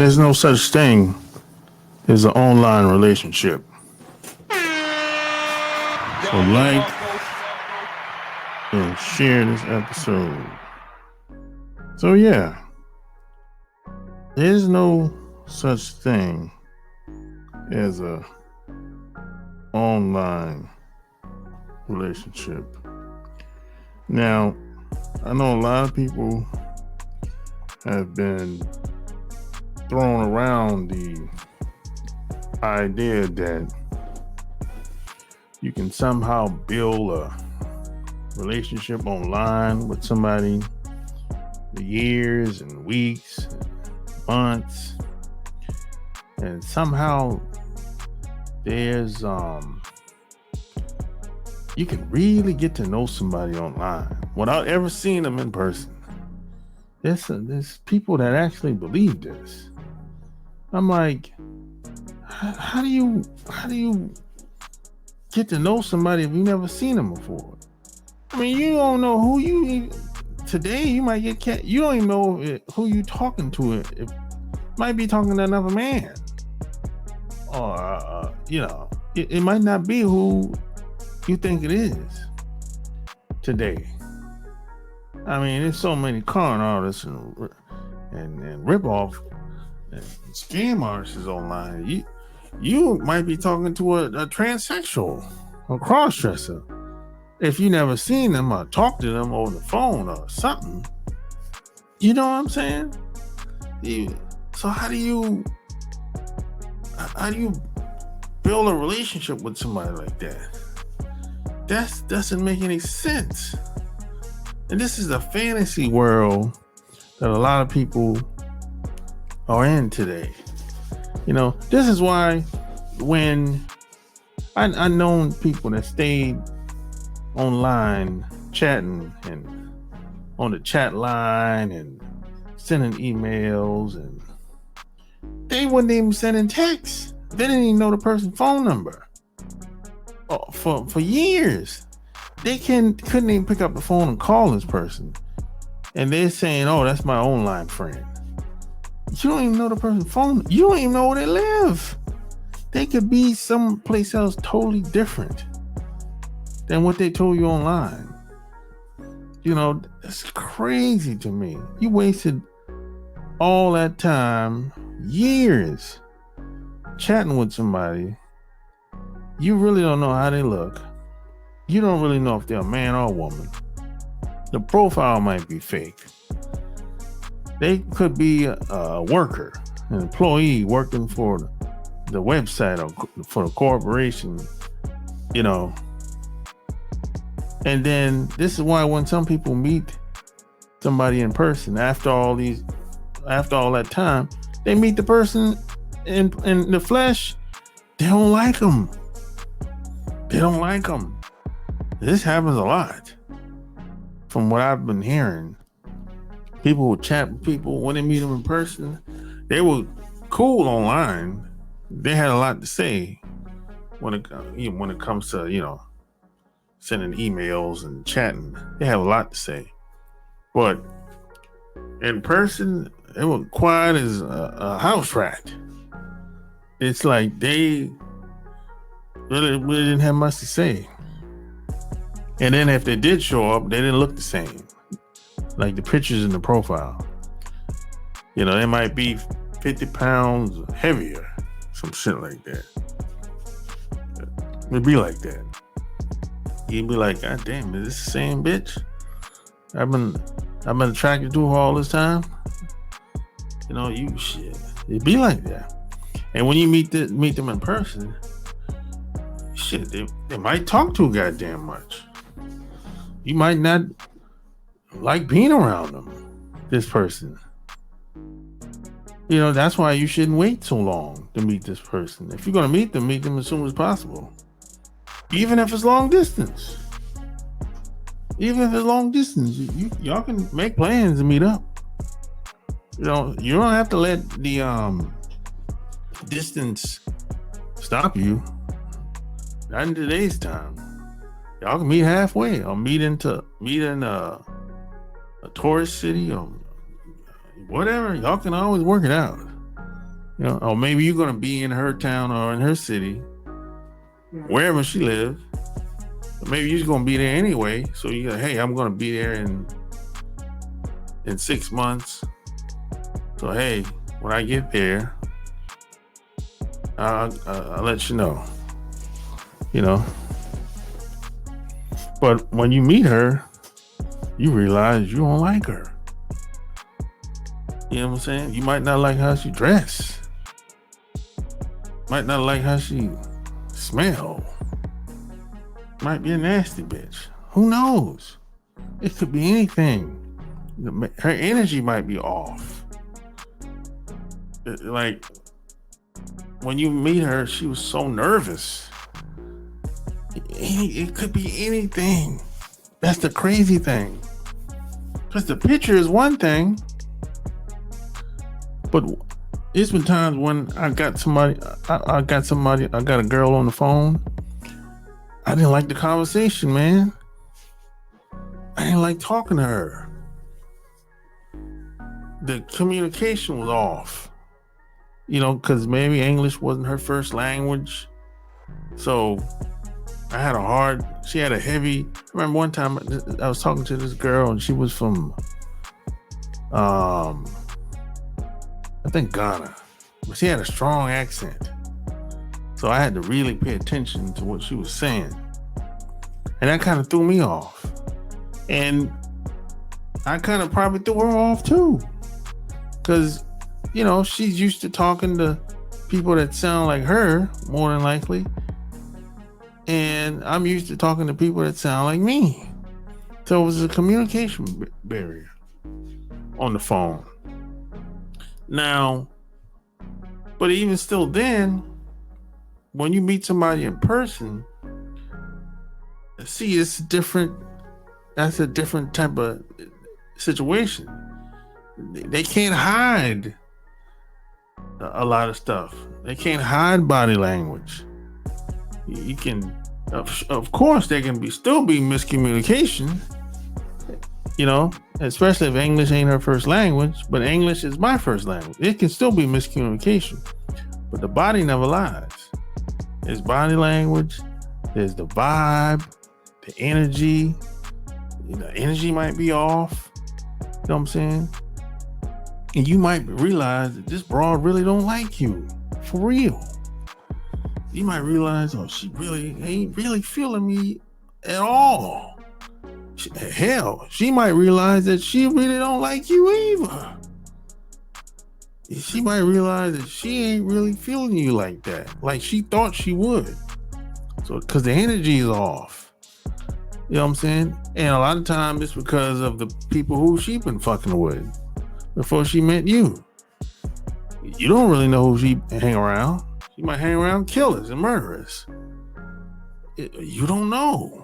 there's no such thing as an online relationship. So like and share this episode. So yeah, there's no such thing as a online relationship. Now, I know a lot of people have been throwing around the idea that you can somehow build a relationship online with somebody for years and weeks and months, and somehow there's you can really get to know somebody online without ever seeing them in person. There's people that actually believe this. I'm like, how do you get to know somebody if you never seen them before? I mean, you don't know who you today. You might get you don't even know who you talking to. It might be talking to another man, or it might not be who you think it is today. I mean, there's so many con artists and rip off and scam artists online. You might be talking to a transsexual or cross-dresser if you never seen them or talked to them over the phone or something. You know what I'm saying? So how do you build a relationship with somebody like that? That doesn't make any sense. And this is a fantasy world that a lot of people are in today. This is why when I known people that stayed online chatting and on the chat line and sending emails, and they wasn't even sending texts. They didn't even know the person's phone number. For years, they couldn't even pick up the phone and call this person, and they're saying, "Oh, that's my online friend." You don't even know the person's phone. You don't even know where they live. They could be someplace else totally different than what they told you online. That's crazy to me. You wasted all that time, years, chatting with somebody. You really don't know how they look. You don't really know if they're a man or a woman. The profile might be fake. They could be a worker, an employee working for the website or for the corporation, And then this is why when some people meet somebody in person after all that time, they meet the person in the flesh, they don't like them. They don't like them. This happens a lot. From what I've been hearing, people will chat with people when they meet them in person. They were cool online. They had a lot to say when it comes to sending emails and chatting. They have a lot to say, but in person, they were quiet as a house rat. It's like they really didn't have much to say. And then if they did show up, they didn't look the same. Like the pictures in the profile. They might be 50 pounds heavier. Some shit like that. It'd be like that. You'd be like, God damn, is this the same bitch I've been attracted to her all this time? You shit. It'd be like that. And when you meet them in person, shit, they might talk too goddamn much. You might not like being around them, this person. That's why you shouldn't wait so long to meet this person. If you're going to meet them as soon as possible. Even if it's long distance. Y'all can make plans to meet up. You don't have to let the distance stop you. Not in today's time. Y'all can meet halfway or meet in a tourist city or whatever. Y'all can always work it out. You know, or maybe you're gonna be in her town or in her city, wherever she lives. Maybe you're gonna be there anyway. So you go, hey, I'm gonna be there in 6 months. So hey, when I get there, I'll let you know. You know. But when you meet her, you realize you don't like her. You know what I'm saying? You might not like how she dress. Might not like how she smell. Might be a nasty bitch. Who knows? It could be anything. Her energy might be off. Like when you meet her, she was so nervous. It could be anything. That's the crazy thing. Because the picture is one thing, but it's been times when I got a girl on the phone. I didn't like the conversation, man. I didn't like talking to her. The communication was off. You know, because maybe English wasn't her first language. So I had she had a heavy, I remember one time I was talking to this girl and she was from, I think Ghana, but she had a strong accent. So I had to really pay attention to what she was saying. And that kind of threw me off. And I kind of probably threw her off too. Because, you know, she's used to talking to people that sound like her, more than likely. And I'm used to talking to people that sound like me. So it was a communication barrier on the phone. Now, but even still then, when you meet somebody in person, see, it's different. That's a different type of situation. They can't hide a lot of stuff. They can't hide body language. You can, of course, there can still be miscommunication, you know, especially if English ain't her first language, but English is my first language. It can still be miscommunication, but the body never lies. There's body language, there's the vibe, the energy. You know, energy might be off. You know what I'm saying? And you might realize that this broad really don't like you, for real. You might realize, oh, she really ain't really feeling me at all. Hell, she might realize that she really don't like you either. She might realize that she ain't really feeling you like that, like she thought she would. So, because the energy is off. You know what I'm saying? And a lot of times it's because of the people who she been fucking with before she met you. You don't really know who she hang around. She might hang around killers and murderers. You don't know.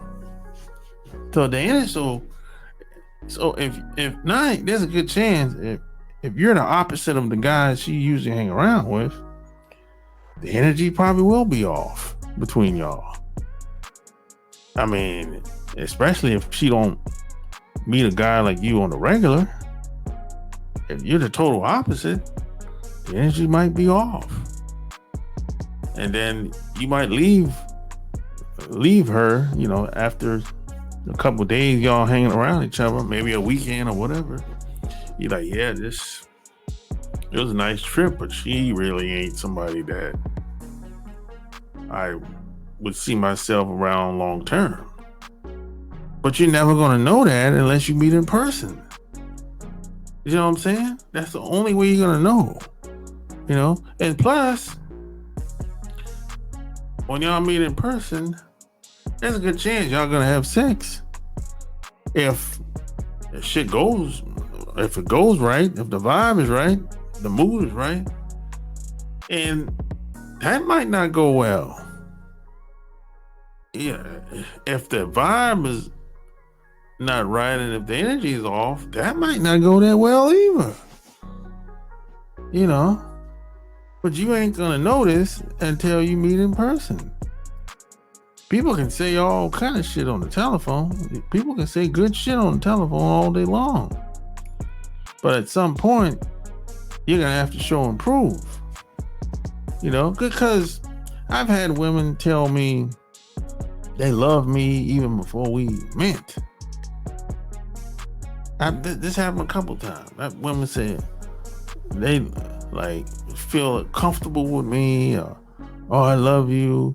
So the energy, so if not, there's a good chance if you're the opposite of the guys she usually hang around with, the energy probably will be off between y'all. I mean, especially if she don't meet a guy like you on the regular. If you're the total opposite, the energy might be off. And then you might leave her, you know, after a couple of days y'all hanging around each other, maybe a weekend or whatever. You're like, yeah, it was a nice trip, but she really ain't somebody that I would see myself around long term. But you're never going to know that unless you meet in person. You know what I'm saying? That's the only way you're going to know. You know? And plus, when y'all meet in person, there's a good chance y'all going to have sex. If it goes right, if the vibe is right, the mood is right, and that might not go well. Yeah, if the vibe is not right and if the energy is off, that might not go that well either. You know, but you ain't gonna know this until you meet in person. People can say all kind of shit on the telephone. People can say good shit on the telephone all day long. But at some point, you're gonna have to show and prove. Because I've had women tell me they love me even before we met. This happened a couple times. Women said they like feel comfortable with me, or oh, I love you,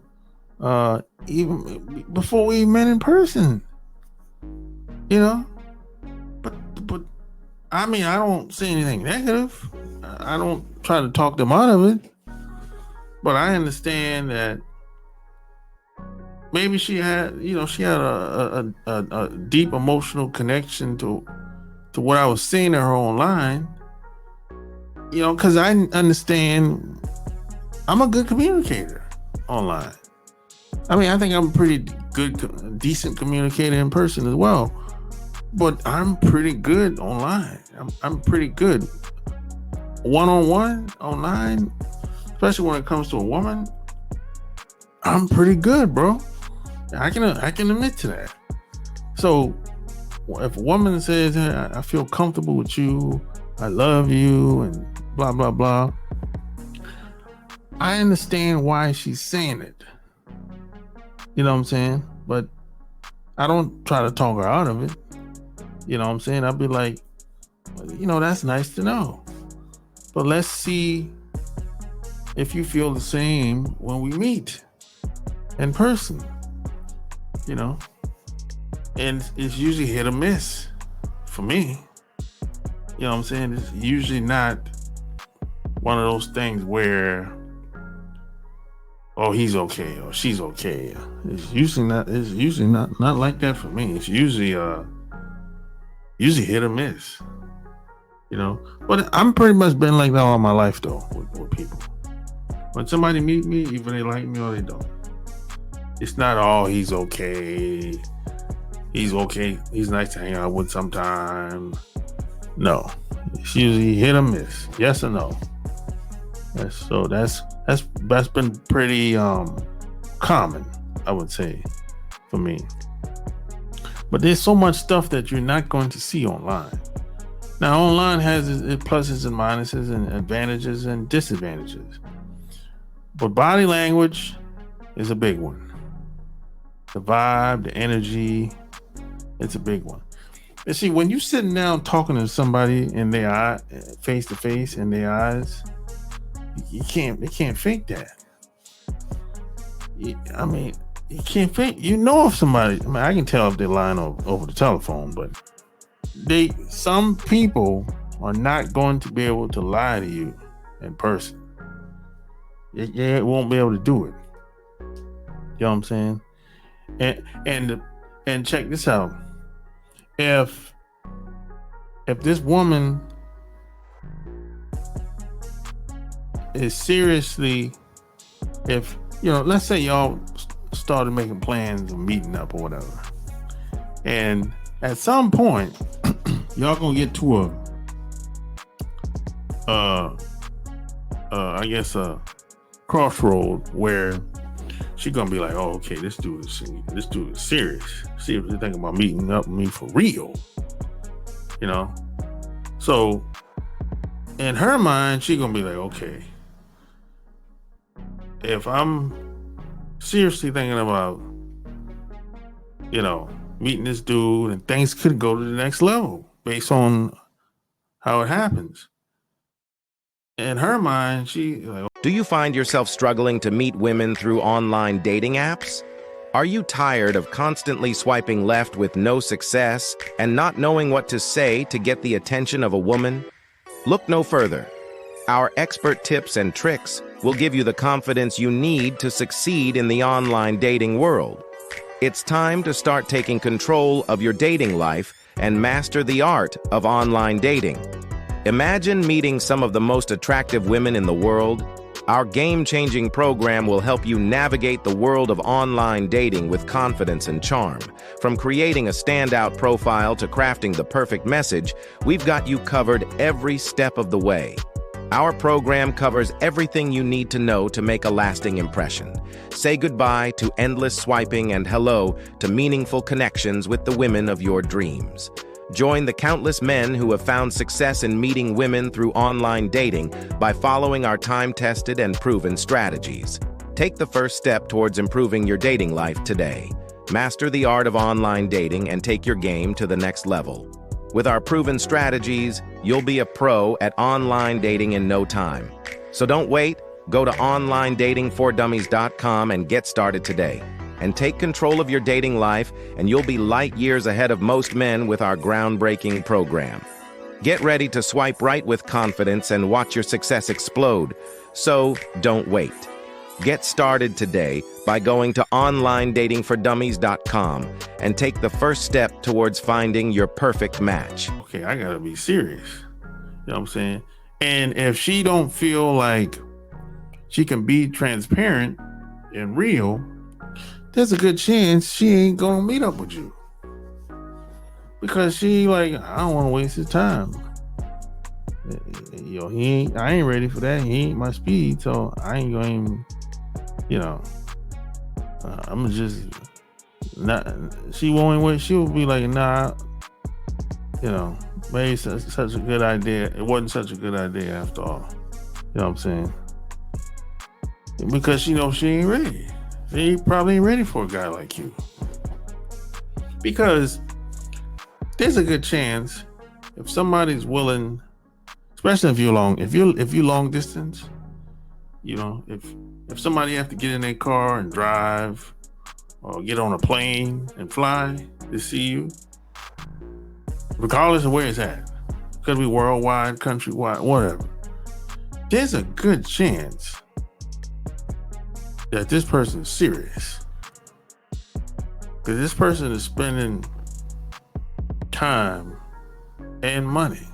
even before we met in person. But I mean, I don't see anything negative. I don't try to talk them out of it. But I understand that maybe she had a deep emotional connection to what I was seeing in her online. Because I understand I'm a good communicator online. I mean, I think I'm a pretty good, decent communicator in person as well. But I'm pretty good online. I'm pretty good one-on-one online, especially when it comes to a woman. I'm pretty good, bro. I can admit to that. So if a woman says, hey, I feel comfortable with you, I love you, and blah blah blah, I understand why she's saying it. You know what I'm saying? But I don't try to talk her out of it. You know what I'm saying? I'll be like, that's nice to know. But let's see if you feel the same when we meet in person. And it's usually hit or miss for me. You know what I'm saying? It's usually not one of those things where, oh, he's okay or she's okay. It's usually not like that for me. It's usually hit or miss. But I'm pretty much been like that all my life though with people. When somebody meet me, either they like me or they don't. It's not, oh, he's okay. He's okay. He's nice to hang out with sometime. No, it's usually hit or miss. Yes or no. That's been pretty common, I would say, for me. But there's so much stuff that you're not going to see online. Now, online has its pluses and minuses and advantages and disadvantages. But body language is a big one. The vibe, the energy, it's a big one. And see, when you're sitting down talking to somebody in their eye, face to face in their eyes, they can't fake that. You can't fake. If somebody, I can tell if they're lying over the telephone, but some people are not going to be able to lie to you in person. They won't be able to do it. You know what I'm saying? And check this out. If this woman is seriously, let's say y'all started making plans of meeting up or whatever, and at some point y'all gonna get to a crossroad where she gonna be like, oh, okay, this dude is serious. See if they think about meeting up with me for real. So in her mind, she gonna be like, okay, if I'm seriously thinking about, meeting this dude, and things could go to the next level based on how it happens. In her mind, she like, do you find yourself struggling to meet women through online dating apps? Are you tired of constantly swiping left with no success and not knowing what to say to get the attention of a woman? Look no further. Our expert tips and tricks will give you the confidence you need to succeed in the online dating world. It's time to start taking control of your dating life and master the art of online dating. Imagine meeting some of the most attractive women in the world. Our game-changing program will help you navigate the world of online dating with confidence and charm. From creating a standout profile to crafting the perfect message, we've got you covered every step of the way. Our program covers everything you need to know to make a lasting impression. Say goodbye to endless swiping and hello to meaningful connections with the women of your dreams. Join the countless men who have found success in meeting women through online dating by following our time-tested and proven strategies. Take the first step towards improving your dating life today. Master the art of online dating and take your game to the next level. With our proven strategies, you'll be a pro at online dating in no time. So don't wait. Go to onlinedatingfordummies.com and get started today. And take control of your dating life, and you'll be light years ahead of most men with our groundbreaking program. Get ready to swipe right with confidence and watch your success explode. So don't wait. Get started today by going to onlinedatingfordummies.com and take the first step towards finding your perfect match. Okay, I gotta be serious. You know what I'm saying? And if she don't feel like she can be transparent and real, there's a good chance she ain't gonna meet up with you. Because she like, I don't wanna waste his time. I ain't ready for that. He ain't my speed, so I ain't gonna even, I'm just not, she won't wait. She'll be like, nah, maybe such a good idea. It wasn't such a good idea after all. You know what I'm saying? Because she knows she ain't ready. She probably ain't ready for a guy like you. Because there's a good chance if somebody's willing, especially if you long distance, if somebody have to get in their car and drive or get on a plane and fly to see you, regardless of where it's at, could be worldwide, countrywide, whatever, there's a good chance that this person is serious. Because this person is spending time and money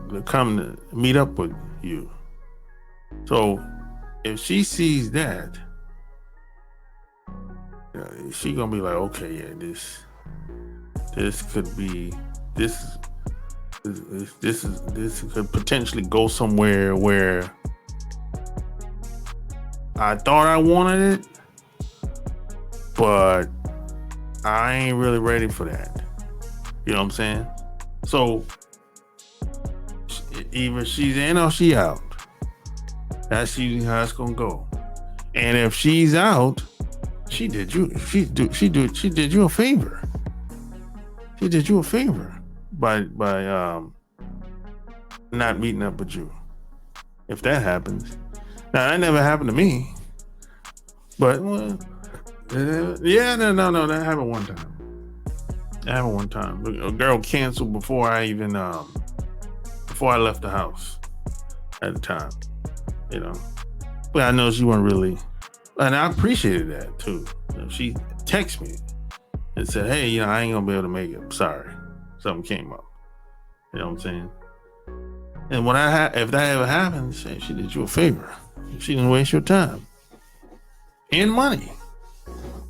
to come to meet up with you. So if she sees that, she gonna be like, okay, yeah, this could be this could potentially go somewhere where I thought I wanted it, but I ain't really ready for that. You know what I'm saying? So either she's in or she out. That's usually how it's gonna go. And if she's out, she did you a favor. She did you a favor by not meeting up with you. If that happens. Now that never happened to me. But that happened one time. A girl canceled before I left the house at the time. But I know she wasn't really, and I appreciated that too. She texted me and said, hey, I ain't gonna be able to make it. I'm sorry. Something came up. You know what I'm saying? And when if that ever happens, she did you a favor. She didn't waste your time and money.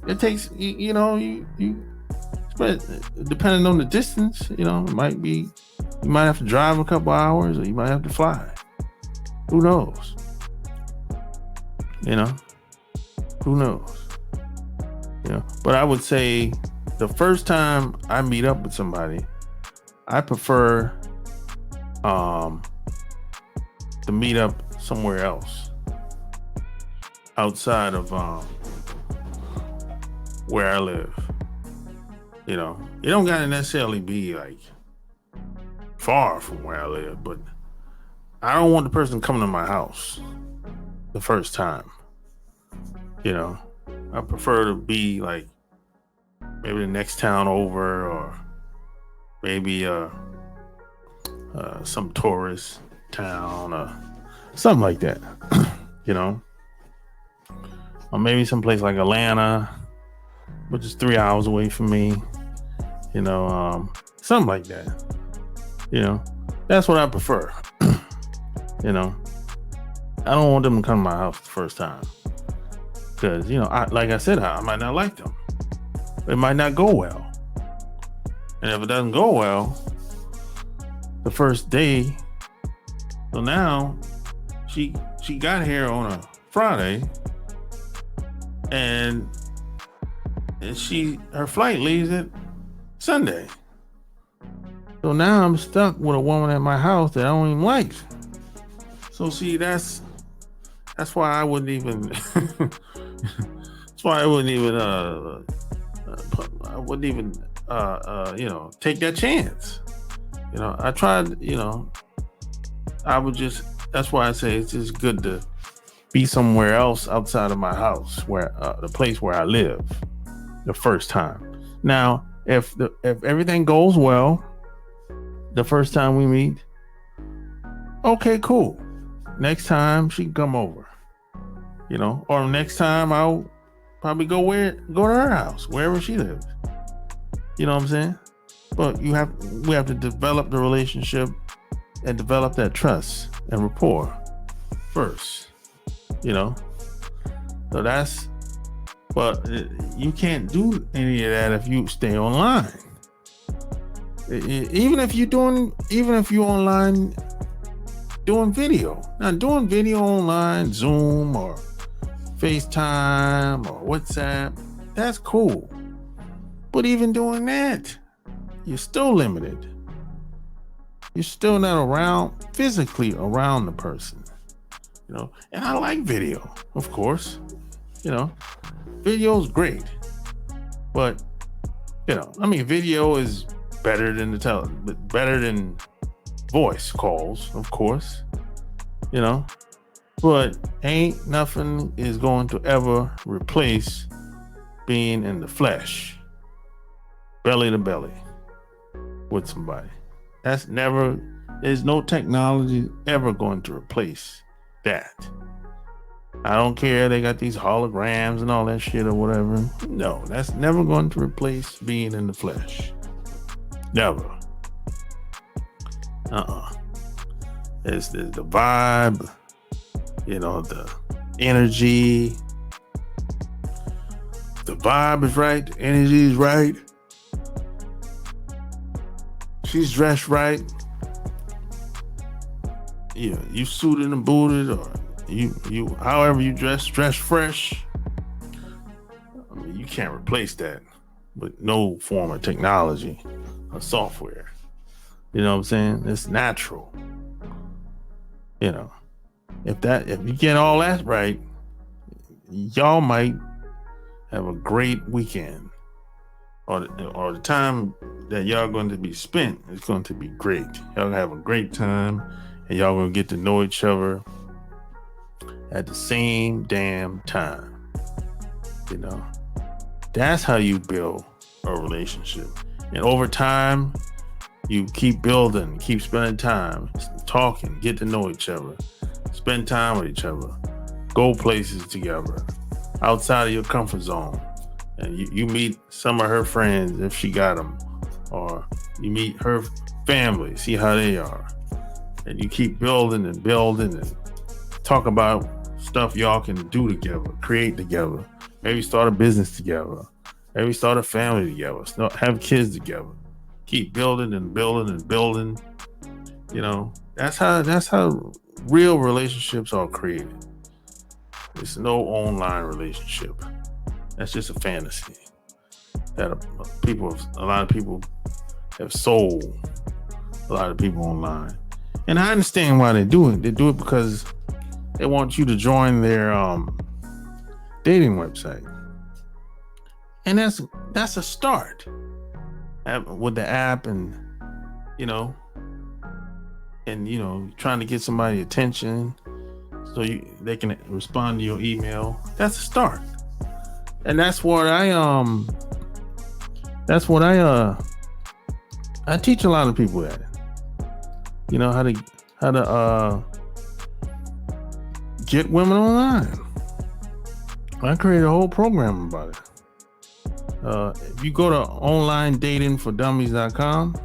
It takes, but depending on the distance, it might be, you might have to drive a couple hours or you might have to fly. Who knows? Who knows? But I would say the first time I meet up with somebody, I prefer to meet up somewhere else outside of where I live. It don't gotta necessarily be like far from where I live, but I don't want the person coming to my house the first time. I prefer to be like maybe the next town over, or maybe some tourist town or something like that. Or maybe someplace like Atlanta, which is 3 hours away from me. Something like that. That's what I prefer. I don't want them to come to my house the first time. Because, like I said, I might not like them. It might not go well. And if it doesn't go well, the first day, so now she got here on a Friday, and her flight leaves at Sunday. So now I'm stuck with a woman at my house that I don't even like. So see, that's why I wouldn't even. That's why I wouldn't even. I wouldn't even. Take that chance. I tried. I would just. That's why I say it's just good to be somewhere else outside of my house, where the place where I live, the first time. Now, if everything goes well, the first time we meet, okay, cool. Next time she can come over, or next time I'll probably go to her house, wherever she lives. You know what I'm saying? But we have to develop the relationship and develop that trust and rapport first. So but you can't do any of that if you stay online. Even if you're online doing video. Now, doing video online, Zoom or FaceTime or WhatsApp, that's cool. But even doing that, you're still limited. You're still not physically around the person. And I like video, of course. Video's great. But, video is better than better than voice calls, of course. But ain't nothing is going to ever replace being in the flesh, belly to belly with somebody. There's no technology ever going to replace that. I don't care, they got these holograms and all that shit or whatever. No, that's never going to replace being in the flesh. Never. It's the vibe, the energy. The vibe is right, the energy is right. She's dressed right. You suited and booted, or you however you dress fresh. You can't replace that with no form of technology or software. You know what I'm saying? It's natural. If you get all that right, y'all might have a great weekend, or the time that y'all going to be spent is going to be great. Y'all gonna have a great time, and y'all gonna get to know each other at the same damn time. That's how you build a relationship. And over time, you keep building, keep spending time, talking, get to know each other, spend time with each other, go places together, outside of your comfort zone. And you meet some of her friends if she got them, or you meet her family, see how they are. And you keep building and talk about stuff y'all can do together, create together, maybe start a business together, maybe start a family together, have kids together. Keep building and building and building. That's how real relationships are created. It's no online relationship. That's just a fantasy that a lot of people have sold a lot of people online. And I understand why they do it. They do it because they want you to join their dating website. And that's a start with the app, and trying to get somebody's attention so they can respond to your email. That's a start. And that's what I teach a lot of people that. How to get women online. I created a whole program about it. If you go to onlinedatingfordummies.com,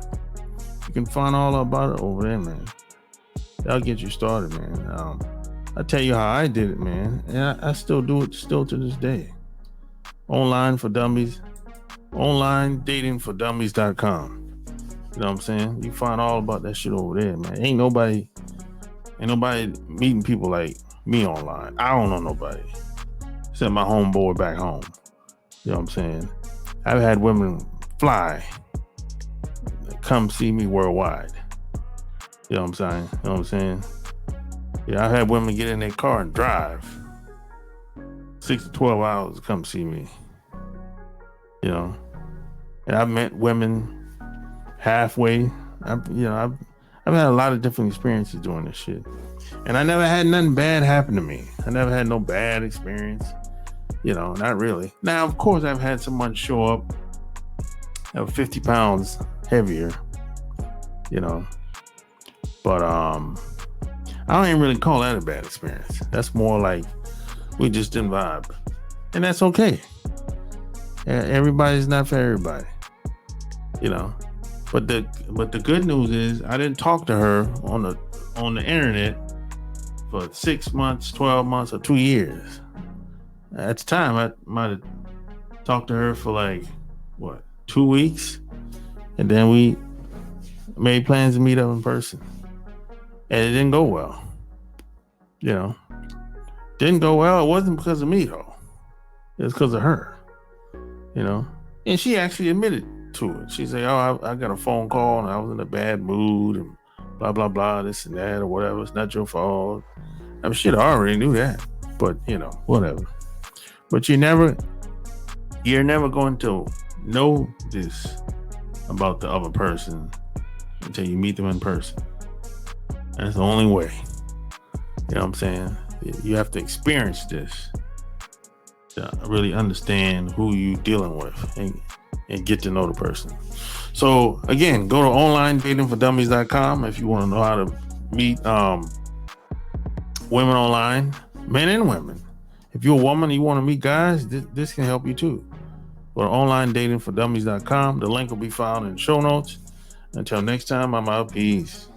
you can find all about it over there, man. That'll get you started, man. I'll tell you how I did it, man. And I still do it still to this day. Online for Dummies, onlinedatingfordummies.com. You know what I'm saying? You find all about that shit over there, man. Ain't nobody meeting people like me online. I don't know nobody except my homeboy back home. You know what I'm saying? I've had women fly, come see me worldwide. You know what I'm saying? You know what I'm saying? Yeah, I've had women get in their car and drive 6 to 12 hours to come see me. You know, and I've met women halfway. I've had a lot of different experiences doing this shit, and I never had nothing bad happen to me. I never had no bad experience. You know, not really. Now, of course, I've had someone show up that was 50 pounds heavier. You know, but I don't even really call that a bad experience. That's more like we just didn't vibe, and that's okay. Everybody's not for everybody, you know. But the good news is I didn't talk to her on the internet for 6 months, 12 months, or 2 years. At the time, I might have talked to her for like 2 weeks, and then we made plans to meet up in person, and it didn't go well. You know, didn't go well. It wasn't because of me though. It was because of her. You know, and she actually admitted to it. She said, "Oh, I got a phone call and I was in a bad mood and blah blah blah, this and that or whatever. It's not your fault." I mean, shit, I already knew that, but you know, whatever. But you're never going to know this about the other person until you meet them in person. That's the only way. You know what I'm saying? You have to experience this to really understand who you're dealing with and get to know the person. So again, go to onlinedatingfordummies.com if you want to know how to meet women online, men and women. If you're a woman and you want to meet guys, this can help you too. Go to onlinedatingfordummies.com. The link will be found in the show notes. Until next time, I'm out. Peace.